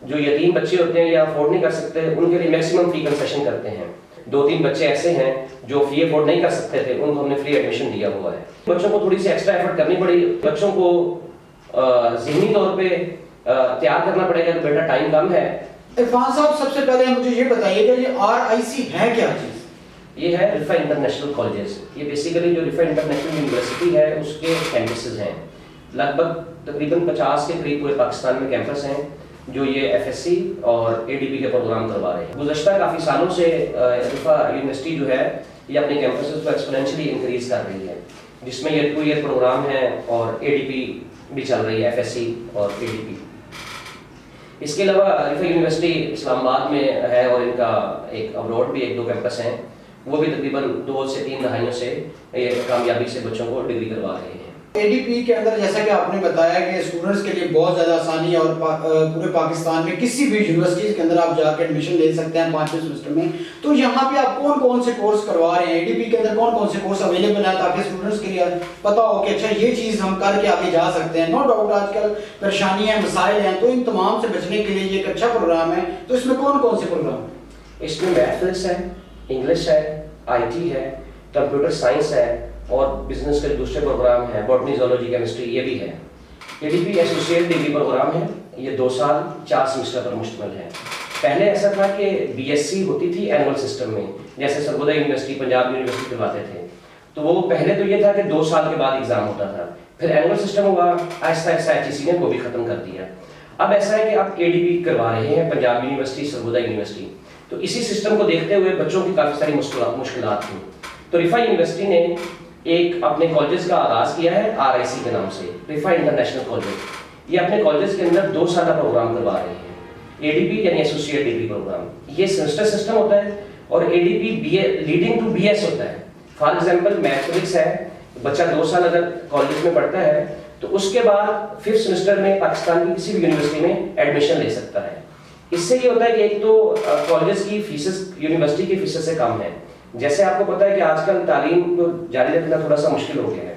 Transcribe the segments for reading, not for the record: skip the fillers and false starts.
جو یتیم بچے ہوتے ہیں یا افورڈ نہیں کر سکتے ان کے لیے میکسیمم فری کنسیشن کرتے ہیں. 2-3 بچے ایسے ہیں جو فی افورڈ نہیں کر سکتے تھے, ان کو ہم نے فری ایڈمیشن دیا ہوا ہے. بچوں کو تھوڑی سی ایکسٹرا ایفرٹ کرنی پڑی, بچوں کو ذہنی طور پہ تیار کرنا پڑے گا کہ بیٹا ٹائم کم ہے. عرفان صاحب سب سے پہلے مجھے یہ بتائیے کہ یہ RIC ہے کیا چیز؟ یہ ہے رفا انٹرنیشنل کالجز. یہ بیسیکلی جو رفا انٹرنیشنل یونیورسٹی ہے اس کے کیمپسز ہیں. لگ بھگ تقریباً 50 کے قریب پورے پاکستان میں کیمپس ہیں جو یہ FSC اور ADP کے پروگرام کروا رہے ہیں. گزشتہ کافی سالوں سے رفا یونیورسٹی جو ہے یہ اپنے کیمپسز کو ایکسپونینشلی انکریز کر رہی ہے, جس میں یہ 2 ایئر پروگرام ہے اور ADP بھی چل رہی ہے, FSC اور ADP. اس کے علاوہ رفا یونیورسٹی اسلام آباد میں ہے اور ان کا ایک ابروڈ بھی 1-2 کیمپس ہیں, وہ بھی تقریباً 2 سے 3 دہائیوں سے یہ کامیابی سے بچوں کو ڈگری کروا رہے ہیں. ADP کے اندر جیسا کہ آپ نے بتایا کہ اسٹوڈنٹس کے لیے بہت زیادہ آسانی ہے اور پورے پاکستان میں کسی بھی یونیورسٹیز کے اندر آپ جا کے ایڈمیشن لے سکتے ہیں 5ویں سیمسٹر میں. تو یہاں پہ آپ کون کون سے کورس کروا رہے ہیں, ADP کے اندر کون کون سے کورس اویلیبل ہیں تاکہ اسٹوڈنٹس کے لیے پتا ہو کہ اچھا یہ چیز ہم کر کے آگے جا سکتے ہیں. نو ڈاؤٹ آج کل پریشانیاں مسائل ہیں, تو ان تمام سے بچنے کے لیے یہ ایک اچھا پروگرام ہے. تو اس میں کون کون سے پروگرام ہیں؟ اس میں میتھ فزکس ہے, انگلش ہے, IT ہے, کمپیوٹر سائنس ہے اور بزنس کے دوسرے پروگرام ہیں, باٹنی, زولوجی, کیمسٹری, یہ بھی ہے. ADP ایسوسیٹ ڈگری پروگرام ہے, یہ 2 سال 4 سیمسٹر پر مشتمل ہے. پہلے ایسا تھا کہ BSc ہوتی تھی اینول سسٹم میں, جیسے سرگودا یونیورسٹی, پنجاب یونیورسٹی کرواتے تھے. تو وہ پہلے تو یہ تھا کہ 2 سال کے بعد ایگزام ہوتا تھا, پھر اینول سسٹم ہوا, آہستہ آہستہ HEC نے وہ بھی ختم کر دیا. اب ایسا ہے کہ آپ ADP کروا رہے ہیں, پنجاب یونیورسٹی, سرگودا یونیورسٹی. تو اسی سسٹم کو دیکھتے ہوئے بچوں کی کافی ساری مشکلات تھیں. تو رفا یونیورسٹی نے ایک اپنے کالجز کا آغاز کیا ہے RIC کے نام سے, رفا انٹرنیشنل کالج. یہ اپنے کالجز کے اندر 2 سالہ پروگرام کروا رہے ہیں. ADP یعنی ایسوسیٹ ڈگری پروگرام, یہ سیمسٹر سسٹم ہوتا ہے اور ADP لیڈنگ ٹو BS ہوتا ہے. فار ایگزامپل میتھ فزکس ہے, بچہ 2 سال اگر کالج میں پڑھتا ہے تو اس کے بعد 5th سیمسٹر میں پاکستان کی کسی بھی یونیورسٹی میں ایڈمیشن لے سکتا ہے. اس سے یہ ہوتا ہے کہ ایک تو کالجز کی فیسز یونیورسٹی کی فیسز سے کم ہے. جیسے آپ کو پتا ہے کہ آج کل تعلیم کو جاری رکھنا تھوڑا سا مشکل ہو گیا ہے,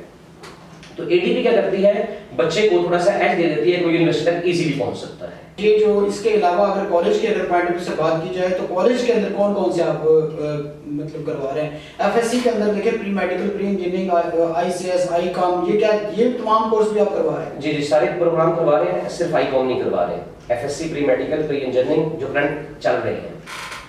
تو ADP کیا کرتی ہے, بچے کو تھوڑا سا ایج دے دیتی ہے کہ وہ یونیورسٹی تک ایزیلی پہنچ سکتا ہے. یہ جو اس کے علاوہ اگر کالج کے اگر پوائنٹ آف ویو سے بات کی جائے تو کالج کے اندر کون کون سے آپ مطلب کروا رہے ہیں؟ FSC کے اندر دیکھیں pre medical, pre engineering, ICS, ICOM, یہ کیا یہ تمام کورس بھی آپ کروا رہے ہیں؟ جی سارے پروگرام کروا رہے ہیں, صرف ICOM نہیں کروا رہے ہیں. FSC, pre medical, pre engineering جو کرنٹ چل رہے ہیں,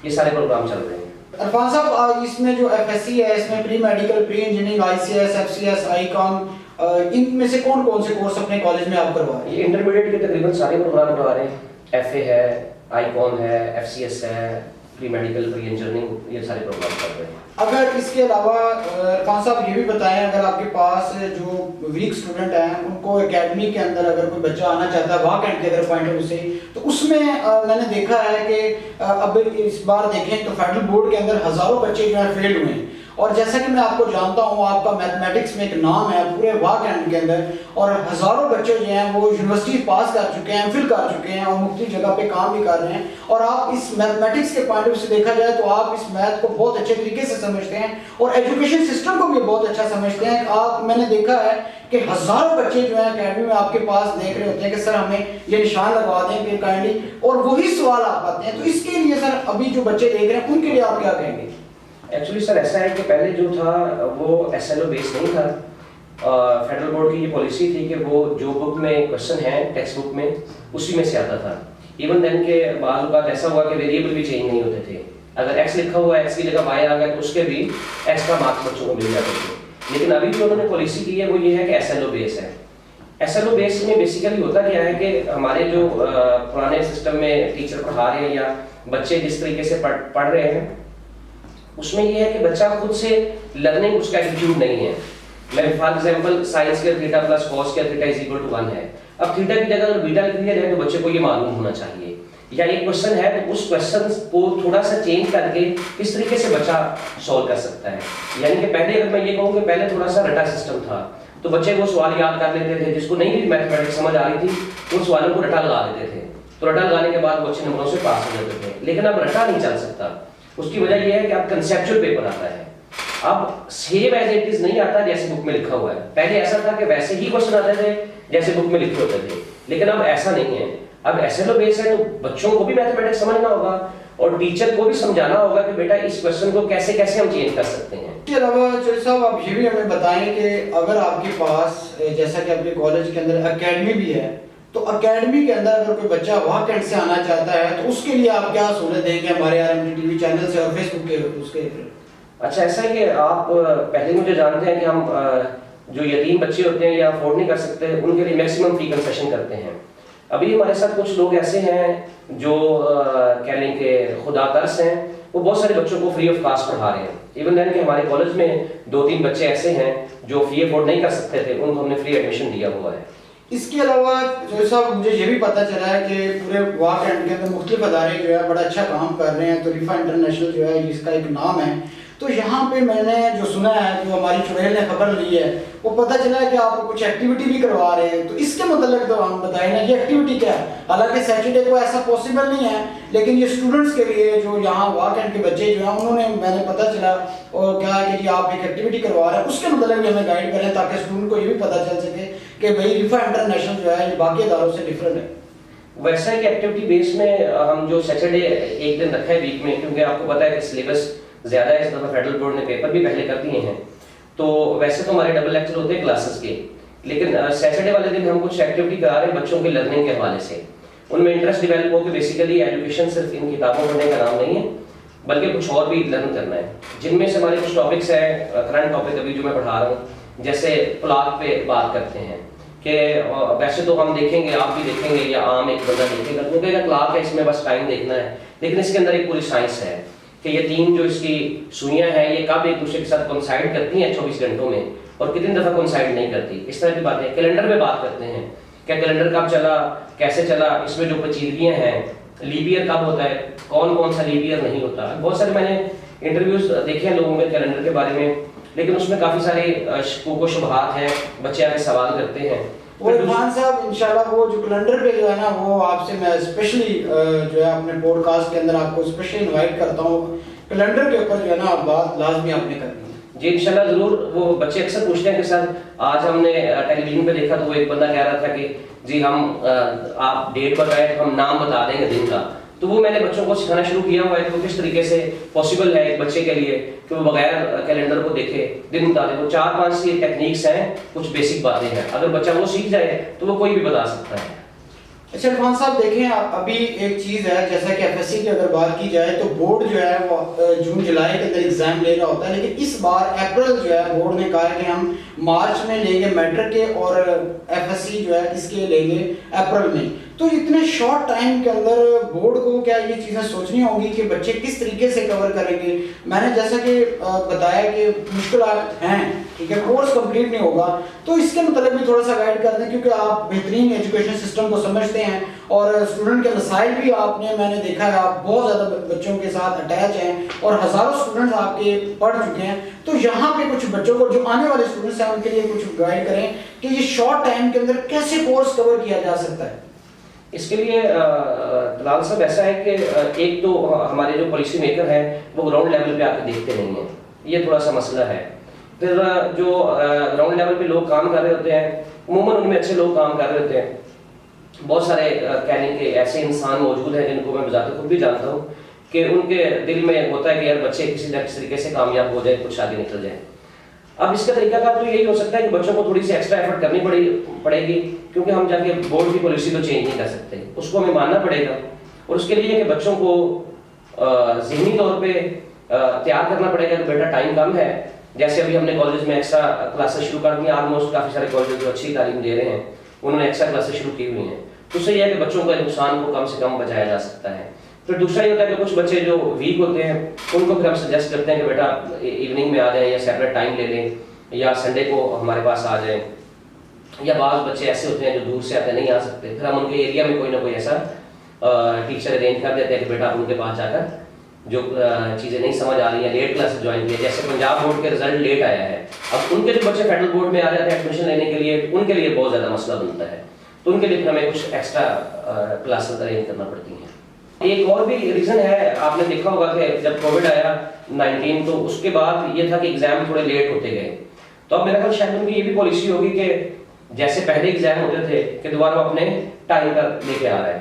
یہ سارے پروگرام چل رہے ہیں. عرفان صاحب اس میں جو FSC ہے, اس میں pre medical, pre engineering, ICS, FCS, ICOM, ان میں سے کون کون سے کورس اپنے کالج میں آپ کروا رہے ہیں؟ یہ انٹرمیڈیٹ کے تقریباً سارے پروگرام کروا رہے ہیں. FA ہے, ICOM ہے, FCS ہے, پری میڈیکل, پری انجینئرنگ, یہ سارے پروگرام کر رہے ہیں. اگر اس کے علاوہ عرفان صاحب یہ بھی بتائیں, اگر آپ کے پاس جو ویک اسٹوڈنٹ ہیں ان کو اکیڈمی کے اندر اگر کوئی بچہ آنا چاہتا ہے واک اینڈ کے اگر پوائنٹ آف ویو سے, تو اس میں میں نے دیکھا ہے کہ اب اس بار دیکھیں تو فیڈرل بورڈ کے اندر ہزاروں بچے جو ہیں فیل ہوئے ہیں. اور جیسا کہ میں آپ کو جانتا ہوں, آپ کا میتھمیٹکس میں ایک نام ہے پورے واک اینڈ کے اندر, اور ہزاروں بچے جو ہیں وہ یونیورسٹی پاس کر چکے ہیں, فل کر چکے ہیں اور مختلف جگہ پہ کام بھی کر رہے ہیں. اور آپ اس میتھمیٹکس کے پوائنٹ آف ویو سے دیکھا جائے تو آپ اس میتھ کو بہت اچھے طریقے سے سمجھتے ہیں اور ایجوکیشن سسٹم کو بھی بہت اچھا سمجھتے ہیں. آپ میں نے دیکھا ہے کہ ہزاروں بچے جو ہیں اکیڈمی میں آپ کے پاس دیکھ رہے ہوتے ہیں کہ سر ہمیں یہ نشان لگوا دیں کہ کائنڈلی, اور وہی سوال آپ آتے ہیں. تو اس کے لیے سر ابھی جو بچے دیکھ رہے ہیں ان کے لیے آپ کیا کہیں گے؟ ایکچولی سر ایسا ہے کہ پہلے جو تھا وہ SLO بیس نہیں تھا. فیڈرل بورڈ کی یہ پالیسی تھی کہ وہ جو بک میں کوشچن ہے ٹیکسٹ بک میں اسی میں سے آتا تھا. ایون دین کے بعض اوقات ایسا ہوا کہ ویریبل بھی چینج نہیں ہوتے تھے. اگر X لکھا ہوا ہے X کی جگہ Y آ گیا تو اس کے بھی ایکسٹرا مارکس بچوں کو مل جاتے تھے. لیکن ابھی جو انہوں نے پالیسی کی ہے وہ یہ ہے کہ SLO بیس ہے. SLO بیس میں بیسیکلی ہوتا کیا ہے کہ ہمارے جو پرانے سسٹم میں ٹیچر پڑھا رہے ہیں یا بچے جس طریقے سے پڑھ رہے ہیں اس میں یہ ہے کہ بچہ خود سے لرننگ اس کا ایٹیٹیوڈ نہیں ہے. میں فار ایگزامپل سائنس کے تھیٹا پلس کاس کے تھیٹا از اکول ٹو 1 ہے. اب تھیٹا کی جگہ اگر بیٹا لکھ دیا جائے تو بچے کو یہ معلوم ہونا چاہیے, یا ایک کوشچن ہے تو اس کوشچن کو تھوڑا سا چینج کر کے کس طریقے سے بچہ سولو کر سکتا ہے. یعنی کہ پہلے اگر میں یہ کہوں کہ پہلے تھوڑا سا رٹا سسٹم تھا تو بچے وہ سوال یاد کر لیتے تھے, جس کو نہیں بھی میتھمیٹکس سمجھ آ رہی تھی ان سوالوں کو رٹا لگا دیتے تھے, تو رٹا لگانے کے بعد وہ اچھے نمبروں سے پاس ہو جاتے تھے. لیکن اب رٹا نہیں چل سکتا. اس کی وجہ یہ ہے کہ اب کنسیپچل پیپر آتا ہے, اب سیم ایز اٹ از نہیں آتا جیسے بک میں لکھا ہوا ہے. پہلے ایسا تھا کہ ویسے ہی کوشچن آتے تھے جیسے بک میں لکھے ہوتے تھے, لیکن اب ایسا نہیں ہے. اب ایس ایل او بیس ہے تو بچوں کو بھی میتھمیٹکس سمجھنا ہوگا اور ٹیچر کو بھی سمجھانا ہوگا کہ بیٹا اس کویشچن کو کیسے کیسے ہم چینج کر سکتے ہیں. اس کے علاوہ چوہدری صاحب آپ یہ بھی ہمیں بتائیں کہ اگر آپ کے پاس جیسا کہ آپ کے کالج کے اندر اکیڈمی بھی ہے تو اکیڈمی کے اندر اگر کوئی بچہ واقعات سے آنا چاہتا ہے تو اس کے لیے آپ کیا سہولت دیں گے ہمارے RMT TV چینل سے اور فیس بک کے اس کے؟ اچھا ایسا ہے کہ آپ پہلے مجھے جانتے ہیں کہ ہم جو یتیم بچے ہوتے ہیں یا افورڈ نہیں کر سکتے ان کے لیے میکسیمم فی کنسیشن کرتے ہیں. ابھی ہمارے ساتھ کچھ لوگ ایسے ہیں جو کہہ لیں کہ خدا ترس ہیں, وہ بہت سارے بچوں کو فری آف کاسٹ پڑھا رہے ہیں. ایون دین کہ ہمارے کالج میں 2-3 بچے ایسے ہیں جو فی افورڈ نہیں کر سکتے تھے, ان کو ہم نے فری ایڈمیشن دیا ہوا ہے. اس کے علاوہ جو صاحب مجھے یہ بھی پتہ چلا ہے کہ پورے واقع اینڈ کے اندر مختلف ادارے جو ہے بڑا اچھا کام کر رہے ہیں. تو ریفا انٹرنیشنل جو ہے اس کا ایک نام ہے. تو یہاں پہ میں نے جو سنا ہے, جو ہماری چڑیل نے خبر لی ہے, وہ پتہ چلا ہے کہ آپ کچھ ایکٹیویٹی بھی کروا رہے ہیں. تو اس کے متعلق تو ہم بتائیں نا, یہ ایکٹیویٹی کیا ہے؟ حالانکہ سیٹرڈے کو ایسا پاسبل نہیں ہے, لیکن یہ اسٹوڈنٹس کے لیے جو یہاں واقع اینڈ کے بچے جو ہیں انہوں نے, میں نے پتہ چلا اور کہا کہ جی آپ ایک ایکٹیویٹی کروا رہے ہیں, اس کے متعلق بھی ہمیں گائیڈ کریں تاکہ اسٹوڈنٹ کو یہ بھی پتہ چل سکے کہ بھائی ریفا انٹرنیشنل جو ہے یہ باقی اداروں سے ڈفرینٹ ہے. ویسا ہے کہ ایکٹیویٹی بیس میں ہم جو سیٹرڈے ایک دن رکھا ہے ویک میں, کیونکہ آپ کو پتہ ہے کہ سلیبس زیادہ ہے, اس دفعہ فیڈرل بورڈ نے پیپر بھی پہلے کر دیے ہیں, تو ویسے تو ہمارے ڈبل لیکچر ہوتے ہیں کلاسز کے, لیکن سیٹرڈے والے دن ہم کچھ ایکٹیویٹی کرا رہے ہیں بچوں کے لرننگ کے حوالے سے. ان میں انٹرسٹ ڈیولپ ہو کہ بیسیکلی ایجوکیشن صرف ان کتابوں پڑھنے کا نام نہیں ہے, بلکہ کچھ اور بھی لرن کرنا ہے. جن میں سے ہمارے کچھ ٹاپکس ہیں, کرنٹ ٹاپک ابھی جو میں پڑھا رہا ہوں, جیسے پلاٹ پہ بات کرتے ہیں کہ ویسے تو ہم دیکھیں گے, آپ بھی دیکھیں گے یا عام ایک بندہ دیکھے گا, کیونکہ کلاک ہے اس میں بس ٹائم دیکھنا ہے, لیکن اس کے اندر ایک پوری سائنس ہے کہ یہ 3 جو اس کی سوئیاں ہیں یہ کب ایک دوسرے کے ساتھ کنسائڈ کرتی ہیں 24 گھنٹوں میں, اور کتنی دفعہ کنسائڈ نہیں کرتی. اس طرح کی باتیں. کیلنڈر پہ بات کرتے ہیں, کیا کیلنڈر کب چلا, کیسے چلا, اس میں جو پیچیدگیاں ہیں, لیپ ایئر کب ہوتا ہے, کون سا لیپ ایئر نہیں ہوتا. بہت سارے میں نے انٹرویوز دیکھے ہیں لوگوں کے کیلنڈر کے بارے میں, لیکن اس میں کافی سارے شکوک و شبہات ہیں, بچے آ کے سوال کرتے ہیں. وہ عرفان صاحب انشاءاللہ وہ جو کیلنڈر پہ جو ہے نا, وہ آپ سے میں اسپیشلی جو ہے اپنے پوڈ کاسٹ کے اندر آپ کو اسپیشلی انوائٹ کرتا ہوں. کیلنڈر کے اوپر جو ہے نا بات لازمی آپ نے کرنی ہے. جی انشاءاللہ ضرور. وہ بچے اکثر پوچھتے ہیں کہ سر آج ہم نے ٹیلی ویژن پہ دیکھا تو وہ ایک بندہ کہہ رہا تھا کہ جی ہم آپ ڈیٹ بتائیں تو ہم نام بتا دیں گے دن کا. تو وہ میں نے بچوں کو سکھانا شروع کیا ہوا ہے کہ وہ کس طریقے سے پاسبل ہے ایک بچے کے لیے کہ وہ بغیر کیلنڈر کو دیکھے دن بتا دے. وہ 4-5 سی ٹیکنیکس ہیں, کچھ بیسک باتیں ہیں, اگر بچہ وہ سیکھ جائے تو وہ کوئی بھی بتا سکتا ہے. اچھا عرفان صاحب دیکھیں, ابھی ایک چیز ہے جیسا کہ FSC کی اگر بات کی جائے تو بورڈ جو ہے وہ جون جولائی کے اندر ایگزام لے رہا ہوتا ہے, لیکن اس بار اپریل جو ہے بورڈ نے کہا ہے کہ ہم مارچ میں لیں گے میٹرک کے, اور FSC جو ہے اس کے لیں گے اپریل میں. تو اتنے شارٹ ٹائم کے اندر بورڈ کو کیا یہ چیزیں سوچنی ہوں گی کہ بچے کس طریقے سے کور کریں گے؟ میں نے جیسا کہ بتایا کہ مشکلات ہیں, ٹھیک ہے, کورس کمپلیٹ نہیں ہوگا, تو اس کے متعلق بھی تھوڑا سا گائیڈ کر دیں, کیونکہ آپ بہترین ایجوکیشن سسٹم کو سمجھتے ہیں اور اسٹوڈنٹ کے مسائل بھی آپ نے, میں نے دیکھا ہے آپ بہت زیادہ بچوں کے ساتھ اٹیچ ہیں اور ہزاروں اسٹوڈنٹس آپ کے پڑھ چکے ہیں. تو یہاں پہ کچھ بچوں کو جو آنے والے اسٹوڈنٹس ہیں ان کے لیے کچھ گائیڈ کریں کہ یہ شارٹ ٹائم کے اندر کیسے کورس کور کیا جا سکتا ہے. اس کے لیے طلال صاحب ایسا ہے کہ ایک تو ہمارے جو پالیسی میکر ہیں وہ گراؤنڈ لیول پہ آ کے دیکھتے نہیں ہیں, یہ تھوڑا سا مسئلہ ہے. پھر جو گراؤنڈ لیول پہ لوگ کام کر رہے ہوتے ہیں, عموماً ان میں اچھے لوگ کام کر رہے ہوتے ہیں. بہت سارے کہنے کے ایسے انسان موجود ہیں جن کو میں بذات خود بھی جانتا ہوں کہ ان کے دل میں ہوتا ہے کہ یار بچے کسی نہ کسی طریقے سے کامیاب ہو جائیں, کچھ آگے نکل جائیں. اب اس کا طریقہ کار تو یہی ہو سکتا ہے کہ بچوں کو تھوڑی سی ایکسٹرا ایفرٹ کرنی پڑے گی, کیونکہ ہم جا کے بورڈ کی پالیسی تو چینج نہیں کر سکتے, اس کو ہمیں ماننا پڑے گا. اور اس کے لیے کہ بچوں کو ذہنی طور پہ تیار کرنا پڑے گا کہ بیٹا ٹائم کم ہے. جیسے ابھی ہم نے کالج میں ایکسٹرا کلاسز شروع کر دی ہیں, آلموسٹ کافی سارے کالجز جو اچھی تعلیم دے رہے ہیں انہوں نے ایکسٹرا کلاسز شروع کی ہوئی ہیں. تو اس سے یہ ہے کہ بچوں کا نقصان کو کم سے کم بچایا جا سکتا ہے. پھر دوسرا یہ ہوتا ہے کہ کچھ بچے جو ویک ہوتے ہیں ان کو پھر ہم سجیسٹ کرتے ہیں کہ بیٹا ایوننگ میں آ جائیں یا سیپریٹ ٹائم لے لیں یا سنڈے کو ہمارے پاس آ جائیں. یا بعض بچے ایسے ہوتے ہیں جو دور سے آتے نہیں آ سکتے, پھر ہم ان کے ایریا میں کوئی نہ کوئی ایسا ٹیچر ارینج کر دیتے ہیں کہ بیٹا آپ ان کے پاس جا کر جو چیزیں نہیں سمجھ آ رہی ہیں لیٹ کلاسز جوائن کیے. جیسے پنجاب بورڈ کے رزلٹ لیٹ آیا ہے, اب ان کے جو بچے فیڈرل بورڈ میں آ جاتے ہیں ایڈمیشن لینے کے لیے, ان کے لیے بہت زیادہ مسئلہ بنتا ہے. تو ان کے لیے پھر ہمیں کچھ ایکسٹرا کلاسز ارینج کرنا پڑتی ہیں. ایک اور بھی ریزن ہے, آپ نے دیکھا ہوگا کہ جب کووڈ آیا 19 تو اس کے بعد یہ تھا کہ ایگزام تھوڑے لیٹ ہوتے گئے. تو اب میرا خیال شاید ان کی یہ بھی پالیسی ہوگی کہ جیسے پہلے ایگزام ہوتے تھے کہ دوبارہ وہ اپنے ٹائم پر لے کے آ رہے ہیں.